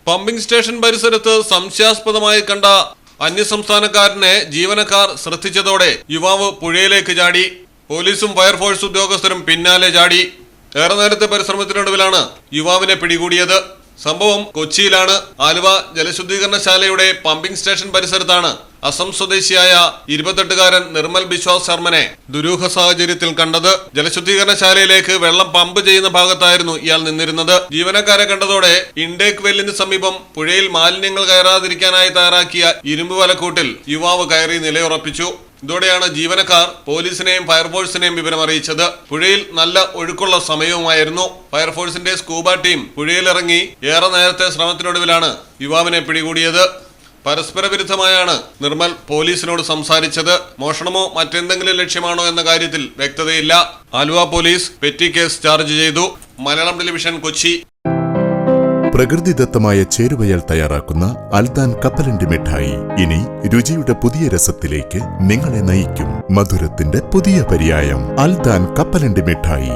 Pumping station പരിസരത്ത് സംശയാസ്പദമായി കണ്ട അന്യസംസ്ഥാനക്കാരനെ ജീവനക്കാർ ശ്രദ്ധിച്ചതോടെ യുവാവ് പുഴയിലേക്ക് ചാടി. പോലീസും ഫയർഫോഴ്സ് ഉദ്യോഗസ്ഥരും പിന്നാലെ ചാടി. ഏറെ നേരത്തെ പരിശ്രമത്തിനൊടുവിലാണ് യുവാവിനെ പിടികൂടിയത്. സംഭവം കൊച്ചിയിലാണ്. ആലുവ ജലശുദ്ധീകരണശാലയുടെ പമ്പിംഗ് സ്റ്റേഷൻ പരിസരത്താണ് അസം സ്വദേശിയായ 28-കാരൻ നിർമ്മൽ ബിശ്വാസ് ശർമ്മനെ ദുരൂഹ സാഹചര്യത്തിൽ കണ്ടത്. ജലശുദ്ധീകരണശാലയിലേക്ക് വെള്ളം പമ്പ് ചെയ്യുന്ന ഭാഗത്തായിരുന്നു ഇയാൾ നിന്നിരുന്നത്. ജീവനക്കാരെ കണ്ടതോടെ ഇൻടേക്ക് വെല്ലിന് സമീപം പുഴയിൽ മാലിന്യങ്ങൾ കയറാതിരിക്കാനായി തയ്യാറാക്കിയ ഇരുമ്പ് വലക്കൂട്ടിൽ യുവാവ് കയറി നിലയുറപ്പിച്ചു. ഇതോടെയാണ് ജീവനക്കാർ പോലീസിനെയും ഫയർഫോഴ്സിനെയും വിവരം അറിയിച്ചത്. പുഴയിൽ നല്ല ഒഴുക്കുള്ള സമയവുമായിരുന്നു. ഫയർഫോഴ്സിന്റെ സ്കൂബ ടീം പുഴയിലിറങ്ങി ഏറെ നേരത്തെ ശ്രമത്തിനൊടുവിലാണ് യുവാവിനെ പിടികൂടിയത്. പരസ്പര വിരുദ്ധമായാണ് നിർമ്മൽ പോലീസിനോട് സംസാരിച്ചത്. മോഷണമോ മറ്റെന്തെങ്കിലും ലക്ഷ്യമാണോ എന്ന കാര്യത്തിൽ വ്യക്തതയില്ല. Aluva police petty case charge ചെയ്തു. മലയാളം ടെലിവിഷൻ, കൊച്ചി. പ്രകൃതിദത്തമായ ചേരുവയാൽ തയ്യാറാക്കുന്ന അൽദാൻ കപ്പലണ്ടി മിഠായി ഇനി രുചിയുടെ പുതിയ രസത്തിലേക്ക് നിങ്ങളെ നയിക്കും. മധുരത്തിന്റെ പുതിയ പര്യായം അൽദാൻ കപ്പലണ്ടി മിഠായി.